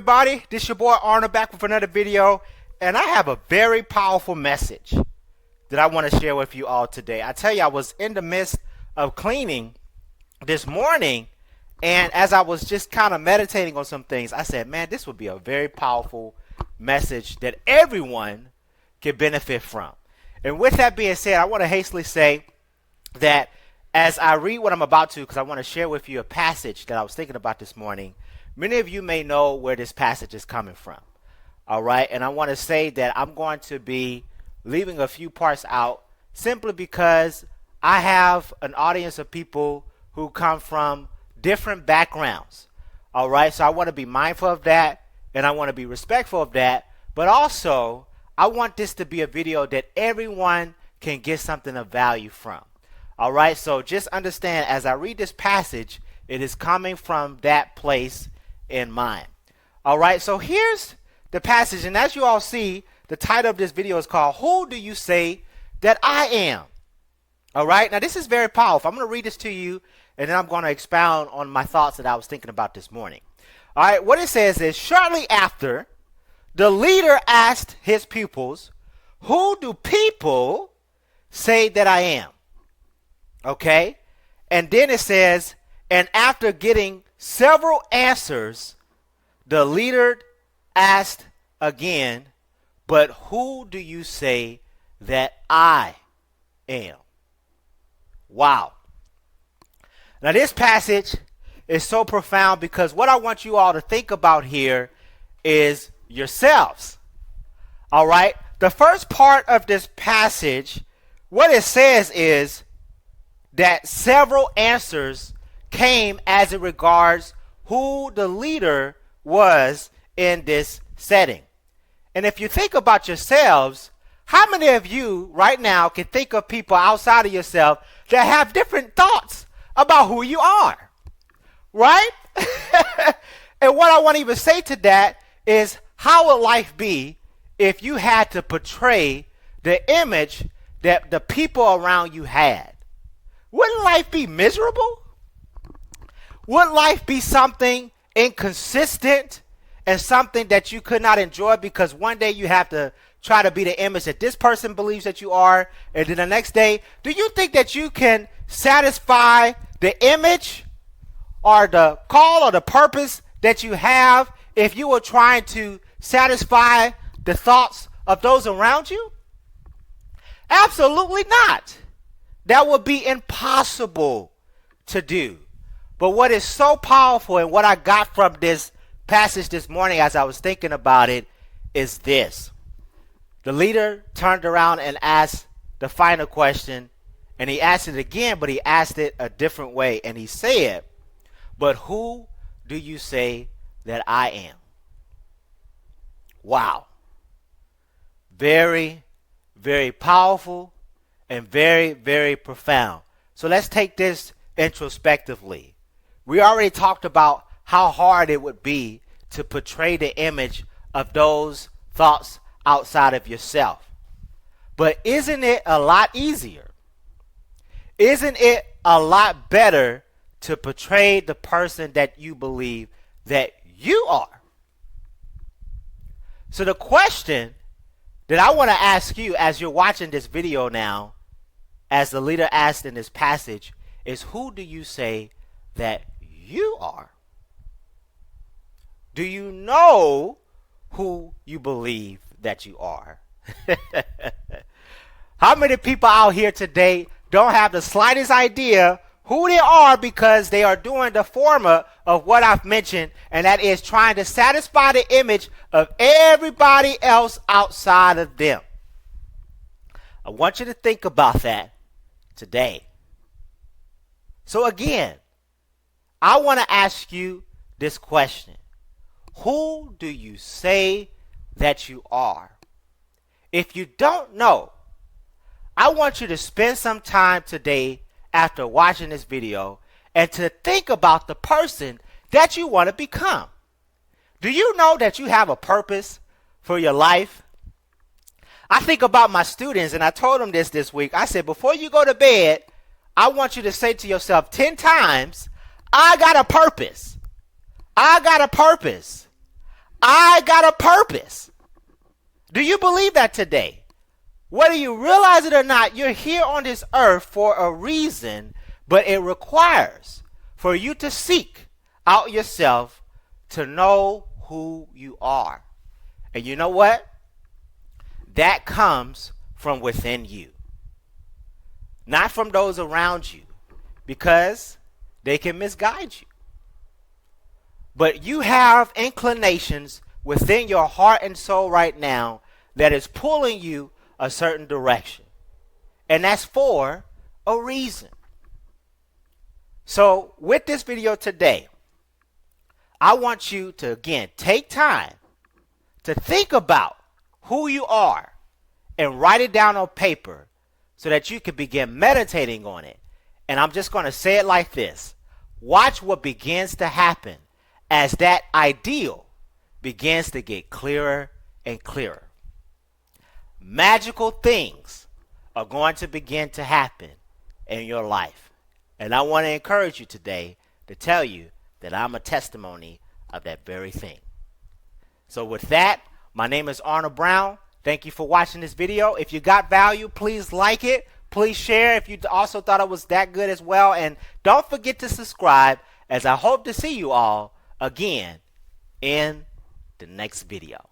everybody? This your boy Arnold back with another video, and I have a very powerful message that I want to share with you all today. I tell you, I was in the midst of cleaning this morning, and as I was just kind of meditating on some things, I said, man, this would be a very powerful message that everyone can benefit from. And with that being said, I want to hastily say that as I read what I'm about to, because I want to share with you a passage that I was thinking about this morning. Many of you may know where this passage is coming from. All right. And I want to say that I'm going to be leaving a few parts out simply because I have an audience of people who come from different backgrounds. All right. So I want to be mindful of that, and I want to be respectful of that. But also, I want this to be a video that everyone can get something of value from. All right. So just understand, as I read this passage, it is coming from that place in mind. All right, so here's the passage, and as you all see, the title of this video is called "Who Do You Say That I Am?" All right, now this is very powerful. I'm going to read this to you, and then I'm going to expound on my thoughts that I was thinking about this morning. All right, what it says is, shortly after, the leader asked his pupils, "Who do people say that I am?" Okay, and then it says, and after getting several answers, the leader asked again, "But who do you say that I am?" Wow. Now this passage is so profound because what I want you all to think about here is yourselves. All right. The first part of this passage, what it says is that several answers came as it regards who the leader was in this setting. And if you think about yourselves, how many of you right now can think of people outside of yourself that have different thoughts about who you are? Right? And what I want to even say to that is, how would life be if you had to portray the image that the people around you had? Wouldn't life be miserable? Would life be something inconsistent and something that you could not enjoy because one day you have to try to be the image that this person believes that you are, and then the next day, do you think that you can satisfy the image or the call or the purpose that you have if you were trying to satisfy the thoughts of those around you? Absolutely not. That would be impossible to do. But what is so powerful and what I got from this passage this morning as I was thinking about it is this. The leader turned around and asked the final question, and he asked it again, but he asked it a different way. And he said, "But who do you say that I am?" Wow. Very, very powerful and very, very profound. So let's take this introspectively. We already talked about how hard it would be to portray the image of those thoughts outside of yourself. But isn't it a lot easier? Isn't it a lot better to portray the person that you believe that you are? So the question that I want to ask you as you're watching this video now, as the leader asked in this passage, is who do you say that you are? Do you know who you believe that you are? How many people out here today don't have the slightest idea who they are because they are doing the former of what I've mentioned, and that is trying to satisfy the image of everybody else outside of them? I want you to think about that today. So again, I want to ask you this question. Who do you say that you are? If you don't know, I want you to spend some time today after watching this video and to think about the person that you want to become. Do you know that you have a purpose for your life? I think about my students, and I told them this week. I said, before you go to bed, I want you to say to yourself 10 times, I got a purpose. I got a purpose. I got a purpose. Do you believe that today? Whether you realize it or not, you're here on this earth for a reason, but it requires for you to seek out yourself to know who you are. And you know what? That comes from within you, not from those around you, because they can misguide you. But you have inclinations within your heart and soul right now that is pulling you a certain direction. And that's for a reason. So with this video today, I want you to, again, take time to think about who you are and write it down on paper so that you can begin meditating on it. And I'm just going to say it like this. Watch what begins to happen as that ideal begins to get clearer and clearer. Magical things are going to begin to happen in your life. And I want to encourage you today to tell you that I'm a testimony of that very thing. So with that, my name is Arnold Brown. Thank you for watching this video. If you got value, please like it. Please share if you also thought it was that good as well. And don't forget to subscribe, as I hope to see you all again in the next video.